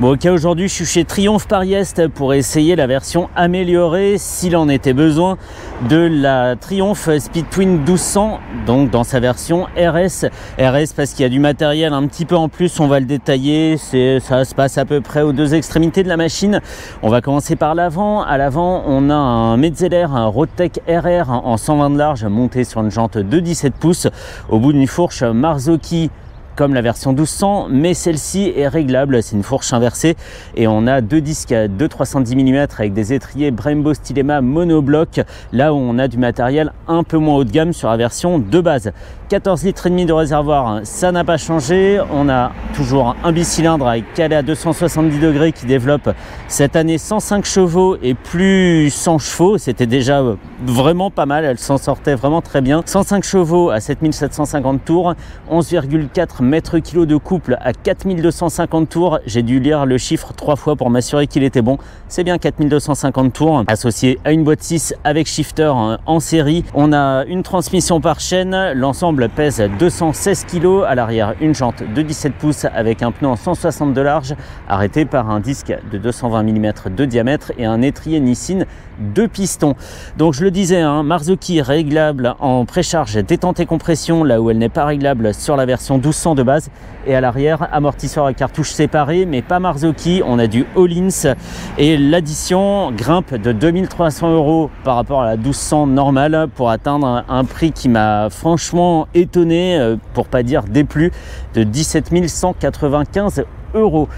Bon, ok, aujourd'hui je suis chez Triomphe Paris-Est pour essayer la version améliorée, s'il en était besoin, de la Triumph Speedtwin 1200, donc dans sa version RS. RS parce qu'il y a du matériel un petit peu en plus, on va le détailler, ça se passe à peu près aux deux extrémités de la machine. On va commencer par l'avant. À l'avant, on a un Metzeler, un Roadtech RR en 120 de large, monté sur une jante de 17 pouces, au bout d'une fourche Marzocchi, comme la version 1200, mais celle-ci est réglable, c'est une fourche inversée et on a deux disques à 2,310 mm avec des étriers Brembo Stylema monobloc, là où on a du matériel un peu moins haut de gamme sur la version de base. 14 litres et demi de réservoir, ça n'a pas changé. On a toujours un bicylindre avec calé à 270 degrés qui développe cette année 105 chevaux et plus 100 chevaux, c'était déjà vraiment pas mal, elle s'en sortait vraiment très bien. 105 chevaux à 7750 tours, 11,4 mètres kg de couple à 4250 tours. J'ai dû lire le chiffre 3 fois pour m'assurer qu'il était bon. C'est bien 4250 tours, associé à une boîte 6 avec shifter en série. On a une transmission par chaîne, l'ensemble pèse 216 kg. À l'arrière, une jante de 17 pouces avec un pneu en 160 de large, arrêté par un disque de 220 mm de diamètre et un étrier Nissin 2 pistons. Donc je le disais, hein, Marzocchi réglable en précharge détente et compression, là où elle n'est pas réglable sur la version 1200 de base. Et à l'arrière, amortisseur à cartouche séparé, mais pas Marzocchi, on a du Öhlins et l'addition grimpe de 2300 € par rapport à la 1200 normale pour atteindre un prix qui m'a franchement étonné, pour pas dire déplu, de 17 195 €.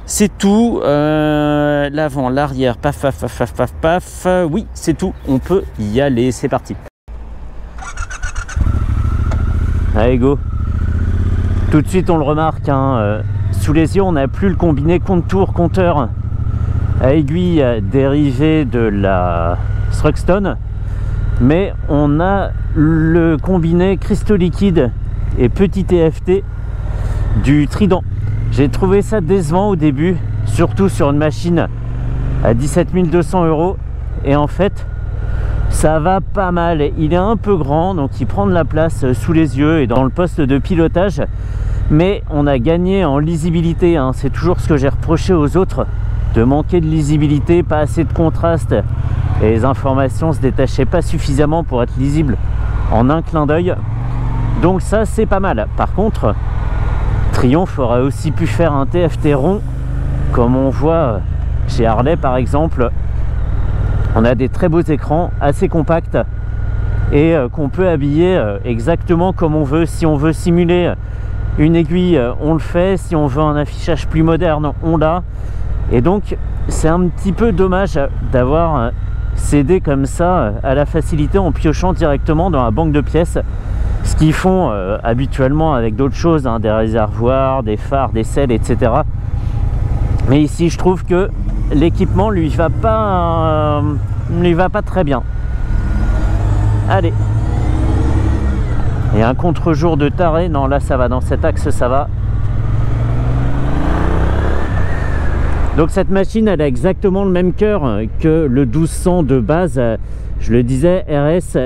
C'est tout. L'avant, l'arrière, paf, paf, paf, paf, paf, paf. Oui, c'est tout. On peut y aller. C'est parti. Allez, go. Tout de suite, on le remarque, hein, sous les yeux, on n'a plus le combiné compte-tour-compteur à aiguille dérivé de la Thruxton, mais on a le combiné cristaux liquides et petit TFT du Trident. J'ai trouvé ça décevant au début, surtout sur une machine à 17 200 €. Et en fait, ça va pas mal. Il est un peu grand, donc il prend de la place sous les yeux et dans le poste de pilotage. Mais on a gagné en lisibilité, hein. C'est toujours ce que j'ai reproché aux autres, de manquer de lisibilité, pas assez de contraste. Et les informations se détachaient pas suffisamment pour être lisibles en un clin d'œil. Donc ça, c'est pas mal. Par contre, Triumph aurait aussi pu faire un TFT rond, comme on voit chez Harley par exemple. On a des très beaux écrans, assez compacts, et qu'on peut habiller exactement comme on veut. Si on veut simuler une aiguille, on le fait. Si on veut un affichage plus moderne, on l'a. Et donc, c'est un petit peu dommage d'avoir cédé comme ça à la facilité en piochant directement dans la banque de pièces. Ce qu'ils font habituellement avec d'autres choses, hein, des réservoirs, des phares, des selles, etc. Mais ici, je trouve que l'équipement lui va pas très bien. Allez. Et un contre-jour de taré. Non, là, ça va. Dans cet axe, ça va. Donc, cette machine, elle a exactement le même cœur que le 1200 de base. Je le disais, RS,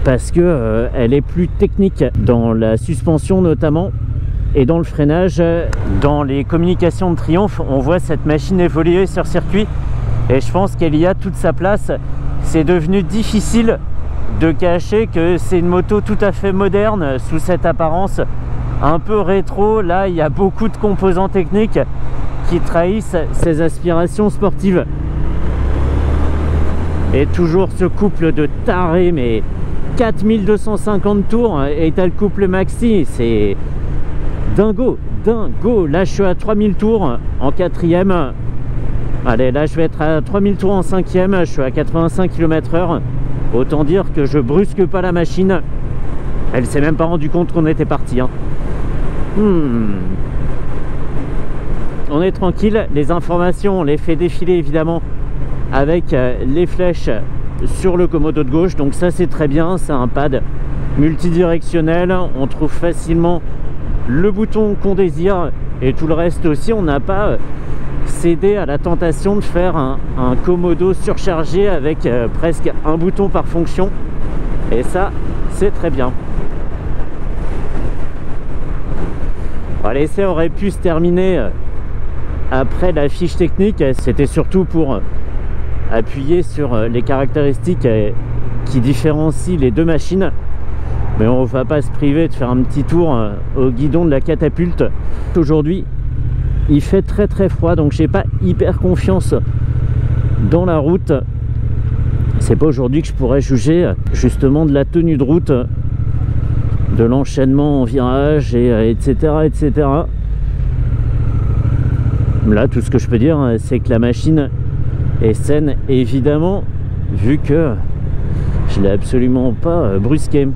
parce que elle est plus technique dans la suspension notamment et dans le freinage. Dans les communications de Triumph, on voit cette machine évoluer sur circuit et je pense qu'elle y a toute sa place. C'est devenu difficile de cacher que c'est une moto tout à fait moderne sous cette apparence un peu rétro. Là, il y a beaucoup de composants techniques qui trahissent ses aspirations sportives. Et toujours ce couple de tarés, mais 4250 tours, et t'as le couple maxi, c'est dingo, dingo. Là, je suis à 3000 tours en quatrième. Allez, là, je vais être à 3000 tours en cinquième. Je suis à 85 km/h. Autant dire que je brusque pas la machine. Elle s'est même pas rendue compte qu'on était parti, hein. On est tranquille. Les informations, on les fait défiler évidemment avec les flèches sur le commodo de gauche, donc ça c'est très bien. C'est un pad multidirectionnel, on trouve facilement le bouton qu'on désire et tout le reste aussi. On n'a pas cédé à la tentation de faire un commodo surchargé avec presque un bouton par fonction, et ça c'est très bien. L'essai aurait pu se terminer Après, la fiche technique, c'était surtout pour appuyer sur les caractéristiques qui différencient les deux machines. Mais on va pas se priver de faire un petit tour au guidon de la catapulte. Aujourd'hui, il fait très très froid, donc j'ai pas hyper confiance dans la route. C'est pas aujourd'hui que je pourrais juger justement de la tenue de route, de l'enchaînement en virage, et etc. etc. Là, tout ce que je peux dire, c'est que la machine est saine, évidemment, vu que je l'ai absolument pas brusqué.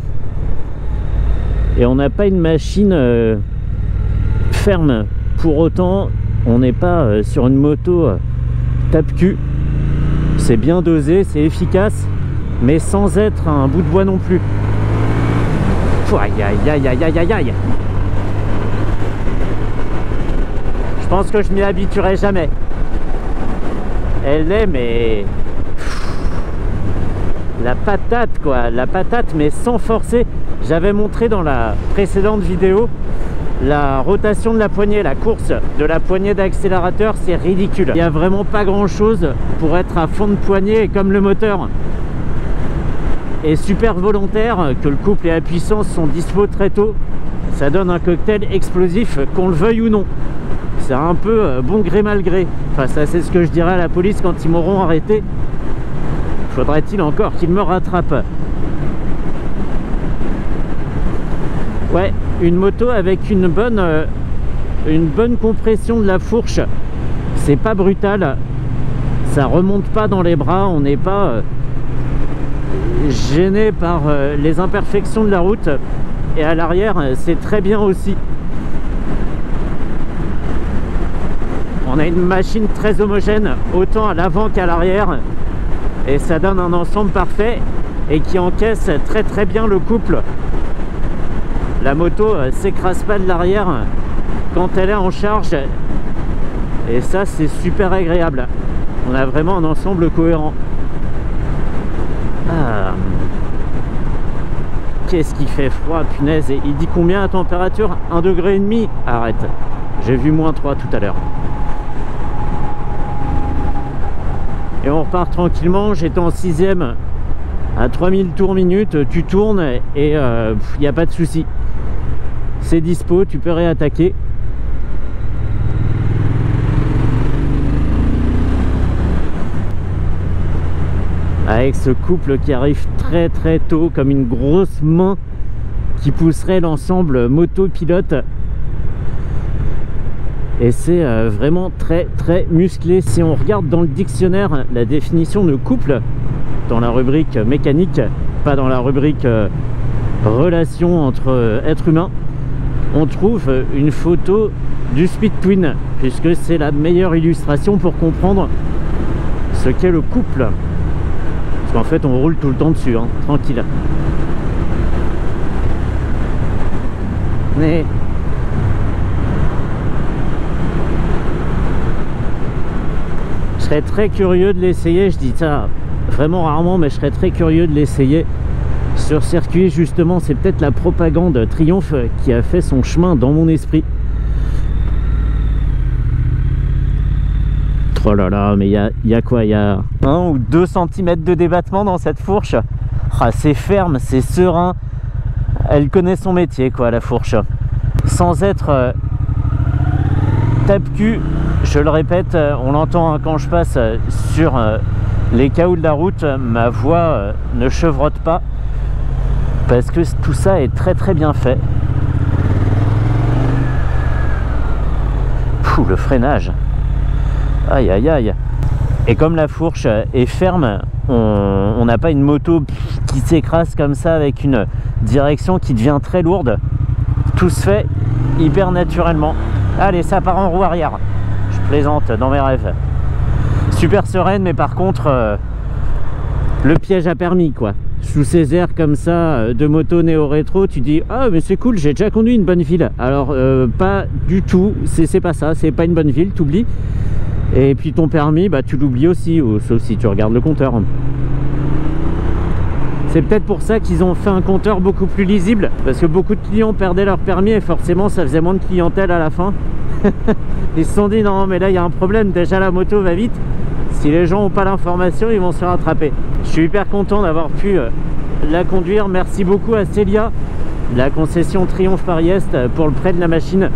Et on n'a pas une machine ferme. Pour autant, on n'est pas sur une moto tape-cul. C'est bien dosé, c'est efficace, mais sans être un bout de bois non plus. Aïe aïe aïe aïe aïe aïe aïe. Je pense que je m'y habituerai jamais. Elle est, mais la patate quoi, la patate, mais sans forcer. J'avais montré dans la précédente vidéo la rotation de la poignée, la course de la poignée d'accélérateur, c'est ridicule. Il n'y a vraiment pas grand chose pour être à fond de poignée, et comme le moteur est super volontaire, que le couple et la puissance sont dispo très tôt, ça donne un cocktail explosif, qu'on le veuille ou non. C'est un peu bon gré mal gré. Enfin, ça c'est ce que je dirais à la police quand ils m'auront arrêté. Faudrait-il encore qu'ils me rattrapent? Ouais, une moto avec une bonne compression de la fourche. C'est pas brutal, ça remonte pas dans les bras, on n'est pas gêné par les imperfections de la route. Et à l'arrière, c'est très bien aussi. On a une machine très homogène, autant à l'avant qu'à l'arrière, et ça donne un ensemble parfait et qui encaisse très très bien le couple. La moto s'écrase pas de l'arrière quand elle est en charge, et ça c'est super agréable. On a vraiment un ensemble cohérent. Ah. Qu'est-ce qui fait froid, punaise. Et il dit combien la température? 1,5 degré? Arrête, j'ai vu -3 tout à l'heure. Et on repart tranquillement. J'étais en 6ème à 3000 tours minute. Tu tournes et il n'y a pas de souci, c'est dispo, tu peux réattaquer. Avec ce couple qui arrive très très tôt, comme une grosse main qui pousserait l'ensemble moto-pilote. Et c'est vraiment très très musclé. Si on regarde dans le dictionnaire la définition de couple, dans la rubrique mécanique, pas dans la rubrique relation entre êtres humains, on trouve une photo du Speed Twin, puisque c'est la meilleure illustration pour comprendre ce qu'est le couple. Parce qu'en fait on roule tout le temps dessus, hein, tranquille. Mais je serais très curieux de l'essayer, je dis ça vraiment rarement, mais je serais très curieux de l'essayer sur circuit. Justement, c'est peut-être la propagande Triumph qui a fait son chemin dans mon esprit. Oh là là, mais il y a quoi? Il y a 1 ou 2 cm de débattement dans cette fourche. Ah, c'est ferme, c'est serein. Elle connaît son métier quoi, la fourche. Sans être tape-cul, je le répète, on l'entend hein, quand je passe sur les cailloux de la route, ma voix ne chevrotte pas, parce que tout ça est très très bien fait. Pouh, le freinage. Aïe aïe aïe. Et comme la fourche est ferme, on n'a pas une moto qui s'écrase comme ça avec une direction qui devient très lourde. Tout se fait hyper naturellement. Allez, ça part en roue arrière. Je plaisante dans mes rêves. Super sereine, mais par contre le piège a permis quoi. Sous ces airs comme ça de moto néo-rétro, tu dis ah mais c'est cool, j'ai déjà conduit une bonne ville. Alors pas du tout, c'est pas ça, c'est pas une bonne ville, t'oublies. Et puis ton permis, bah tu l'oublies aussi, sauf si tu regardes le compteur. C'est peut-être pour ça qu'ils ont fait un compteur beaucoup plus lisible, parce que beaucoup de clients perdaient leur permis et forcément ça faisait moins de clientèle à la fin. Ils se sont dit non mais là il y a un problème, déjà la moto va vite, si les gens n'ont pas l'information ils vont se faire attraper. Je suis hyper content d'avoir pu la conduire. Merci beaucoup à Célia de la concession Triomphe Paris-Est pour le prêt de la machine.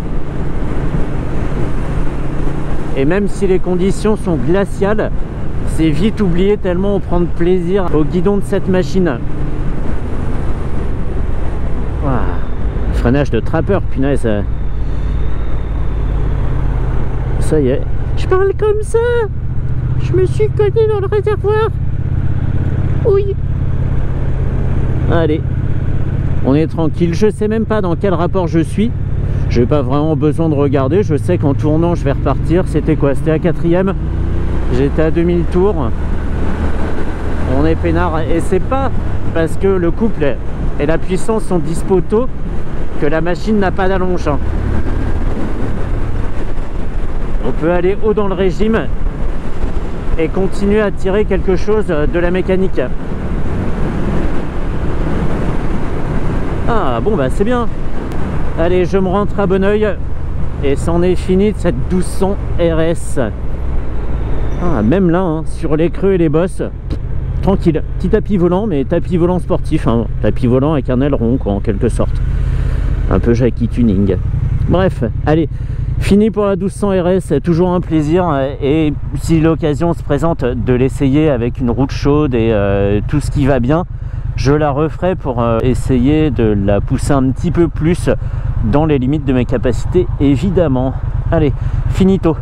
Et même si les conditions sont glaciales, c'est vite oublié tellement on prend de plaisir au guidon de cette machine. Wow. Freinage de trappeur, punaise. Ça y est. Je parle comme ça. Je me suis cogné dans le réservoir. Oui. Allez. On est tranquille. Je sais même pas dans quel rapport je suis. J'ai pas vraiment besoin de regarder. Je sais qu'en tournant je vais repartir. C'était quoi? C'était à 4ème. J'étais à 2000 tours. On est peinard. Et c'est pas parce que le couple et la puissance sont dispo tôt que la machine n'a pas d'allonge. On peut aller haut dans le régime et continuer à tirer quelque chose de la mécanique. Ah bon bah c'est bien. Allez, je me rentre à Bonneuil et c'en est fini de cette 1200 RS. Ah, même là, hein, sur les creux et les bosses, tranquille. Petit tapis volant, mais tapis volant sportif, hein. Tapis volant avec un aileron quoi, en quelque sorte. Un peu Jackie Tuning. Bref, allez, fini pour la 1200 RS, toujours un plaisir. Et si l'occasion se présente de l'essayer avec une route chaude et tout ce qui va bien, je la referai pour essayer de la pousser un petit peu plus dans les limites de mes capacités, évidemment. Allez, finito.